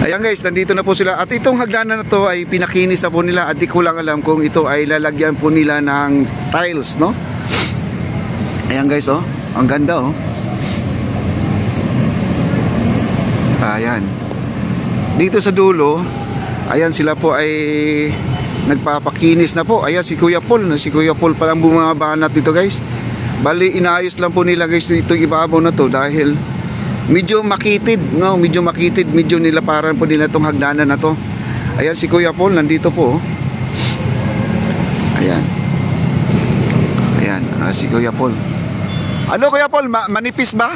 Ayan guys, nandito na po sila. At itong hagdanan na to ay pinakinis na po nila. At di ko lang alam kung ito ay lalagyan po nila ng tiles, no? Ayan guys, oh. Ang ganda, oh. Ayan. Dito sa dulo, ayan sila po ay nagpapakinis na po. Ayan si Kuya Paul. Si Kuya Paul palang bumabanat dito guys. Bali, inaayos lang po nila guys itong ibabaw na to dahil medyo makitid, no? Medyo makitid, medyo nilaparan po nila itong hagdanan na to. Ayan si Kuya Paul, nandito po. Ayan. Ayan, si Kuya Paul. Ano Kuya Paul, manipis ba?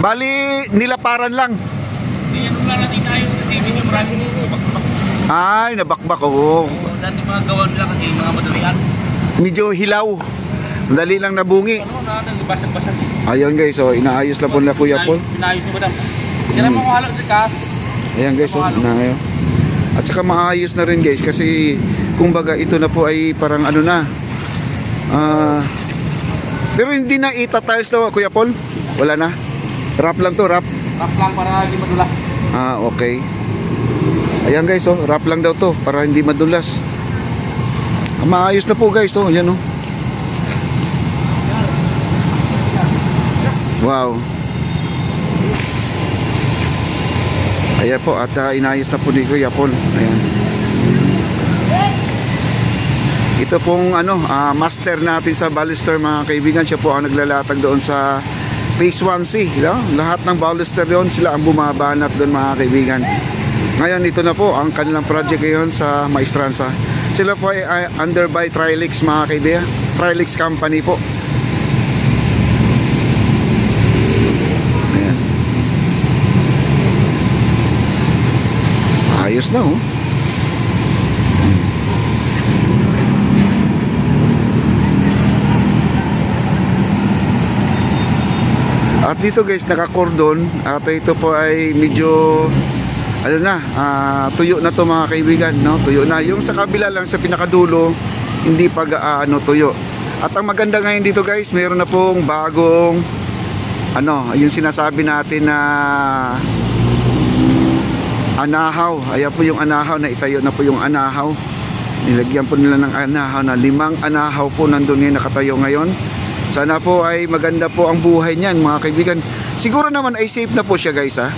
Bali, nilaparan lang. Hindi yan lang natin ayos kasi medyo marami nito, bakbak. Ay, nabakbak, oo. Dati mga gawa nila kasi mga madalian. Medyo hilaw. Madali lang nabungi. Ano na, nagbasag-basag. Ayun guys, so inaayos lang po nila Kuya Paul. Pinayos mo ba daw? Kaya mo kuhala sa ka. Ayan guys, so inaayos. At saka maayos na rin guys kasi kumbaga ito na po ay parang ano na. Pero hindi na itatiles daw Kuya Paul. Wala na. Wrap lang to, wrap. Wrap lang para hindi madulas. Okay. Ayan guys, oh, wrap lang daw to para hindi madulas. Maayos na po guys, oh, yan oh. Wow. Ayan po at inayos na po ni Kuya Paul. Ayan. Ito pong ano, master natin sa baluster mga kaibigan. Siya po ang naglalatag doon sa Phase 1C, no? Lahat ng baluster doon sila ang bumabanat doon mga kaibigan. Ngayon ito na po ang kanilang project ngayon sa Maestranza. Sila po ay under by Trilix mga kaibigan. Trilix company po. Ayan. Ayos na oh. At dito guys naka-cordon at ito po ay medyo ano na, tuyo na to mga kaibigan, no? Tuyo na. Yung sa kabila lang sa pinakadulo hindi pa gaano tuyo. At ang maganda ngayon dito guys, meron na pong bagong ano, yung sinasabi natin na anahaw. Ayan po yung anahaw na itayo na po yung anahaw. Nilagyan po nila ng anahaw na 5 anahaw po nandun ngayon nakatayo ngayon. Sana po ay maganda po ang buhay niyan mga kaibigan. Siguro naman ay safe na po siya guys ha.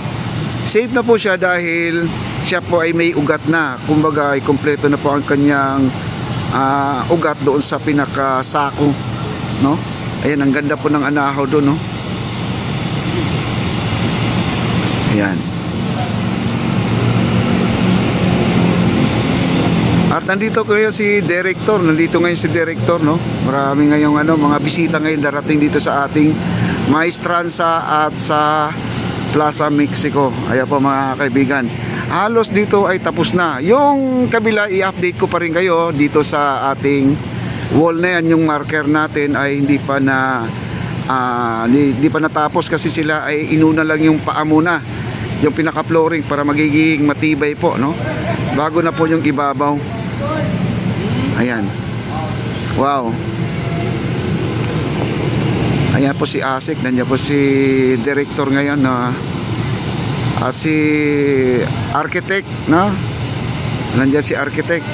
Safe na po siya dahil siya po ay may ugat na. Kumbaga ay kompleto na po ang kanyang ugat doon sa pinakasako, no? Ayan, ang ganda po ng anahaw doon, no? Ayan. At nandito kayo si Director, nandito ngayon si Director, no? Marami ngayong ano, mga bisita ngayon darating dito sa ating Maestranza at sa Plaza Mexico. Ayan po mga kaibigan. Halos dito ay tapos na. Yung kabila i-update ko pa rin kayo dito sa ating wall na yan. Yung marker natin ay hindi pa na hindi pa natapos kasi sila ay inuna lang yung paa muna. Yung pinaka-flooring para magiging matibay po, no? Bago na po yung ibabaw. Ayan. Wow. Ayan po si Asik, nandiyan po si Director ngayon na si Architect, no? Nandiyan si Architect.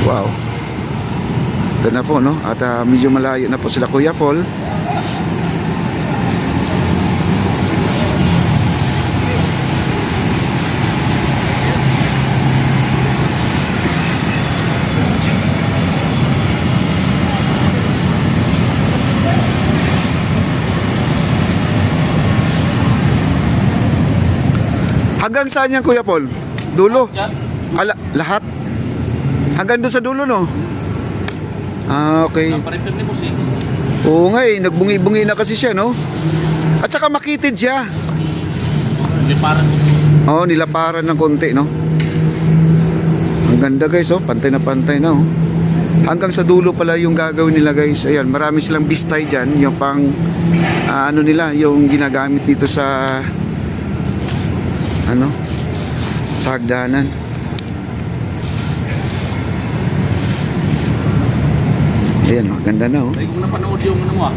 Wow. Ito na po, no? At medyo malayo na po sila Kuya Paul. Hanggang saan yan Kuya Paul? Dulo? Lahat? Hanggang doon sa dulo, no? Okay. Oo nga eh, nagbungi-bungi na kasi siya, no? At saka makitid siya. Nilaparan. Oo, nilaparan ng konti, no? Ang ganda guys, oh. Pantay na pantay na, oh. Hanggang sa dulo pala yung gagawin nila guys. Ayan, marami silang bistay dyan. Yung pang, ano nila, yung ginagamit dito sa ano, sa hagdanan. Ayan, oh, ganda na oh. Ay, kung napanood yung ano mo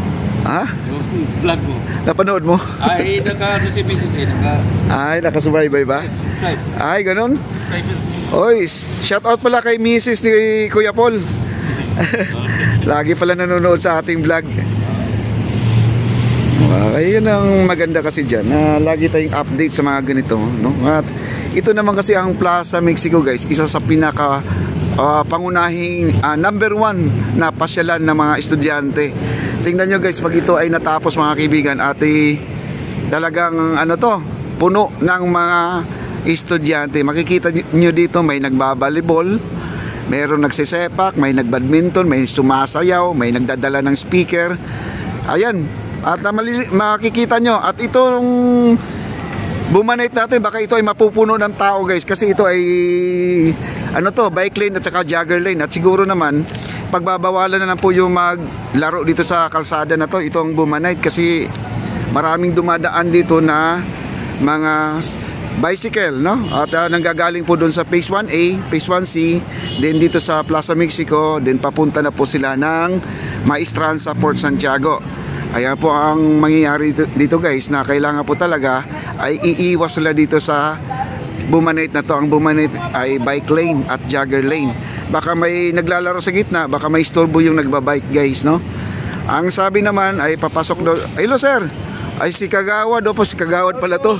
Ha? Yung vlog mo. Napanood mo? Ay, naka, ano si Mrs. eh, Ay, nakasubaybay ba? naka-subscribe. Ay, ganun? Subscribe. Oy, shout out pala kay Mrs. ni Kuya Paul. Lagi pala nanonood sa ating vlog. Ayun ang maganda kasi dyan na lagi tayong update sa mga ganito, no? At ito naman kasi ang Plaza Mexico, guys, isa sa pinaka pangunahing number 1 na pasyalan ng mga estudyante. Tingnan nyo, guys, pag ito ay natapos, mga kaibigan, at talagang ano to, puno ng mga estudyante. Makikita nyo dito may nagbabalibol, mayroong nagsisepak, may nagbadminton, may sumasayaw, may nagdadala ng speaker. Ayan. At makikita nyo, at itong bumanate natin, baka ito ay mapupuno ng tao, guys, kasi ito ay ano to, bike lane at saka jogger lane. At siguro naman pagbabawalan na lang po yung maglaro dito sa kalsada na to, itong bumanate, kasi maraming dumadaan dito na mga bicycle, no? At nanggagaling po doon sa Phase 1A, Phase 1C, then dito sa Plaza Mexico, then papunta na po sila ng Maestranza, Port Santiago. Ayan po ang mangyayari dito, guys, na kailangan po talaga ay iiwas sila dito sa bumanate na to. Ang bumanate ay bike lane at jogger lane. Baka may naglalaro sa gitna, baka may istorbo yung nagbabike, guys, no? Ang sabi naman ay papasok daw. Hello, sir. Ay si Kagawad, po si Kagawad pala to.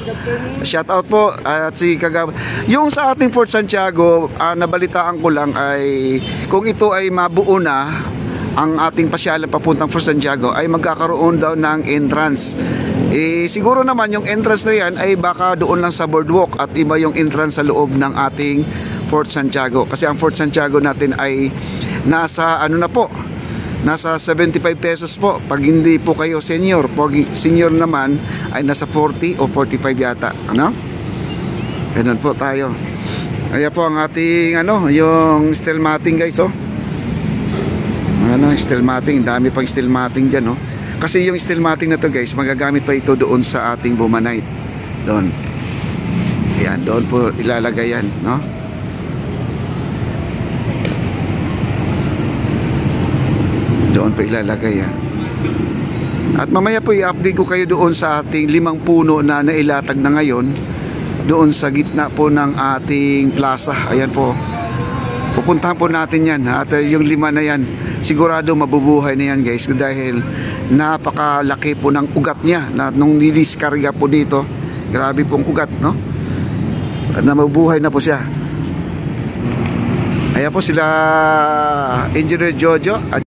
Shout out po at si Kagawad. Yung sa ating Fort Santiago, nabalitaan ko lang ay kung ito ay mabuo na ang ating pasyalan papuntang Fort Santiago, ay magkakaroon daw ng entrance. Siguro naman yung entrance na yan ay baka doon lang sa boardwalk at iba yung entrance sa loob ng ating Fort Santiago. Kasi ang Fort Santiago natin ay nasa ano na po, nasa 75 pesos po pag hindi po kayo senior. Pag senior naman ay nasa 40 o 45 yata, ano? Ganun po tayo. Kaya po ang ating ano, yung steel matting, guys, oh. Ano, steel matting, dami pang steel matting dyan, no? Kasi yung steel matting na to, guys, magagamit pa ito doon sa ating bumanite. Doon. Ayan, doon po ilalagay yan, no? Doon po ilalagay yan. At mamaya po i-update ko kayo doon sa ating 5 puno na nailatag na ngayon, doon sa gitna po ng ating plaza. Ayan po. Pupuntahan po natin yan. At yung 5 na yan, sigurado mabubuhay na yan, guys, dahil napakalaki po ng ugat niya na nung niliskarga po dito. Grabe pong ugat, no? At na mabubuhay na po siya. Ayan po sila Engineer Jojo at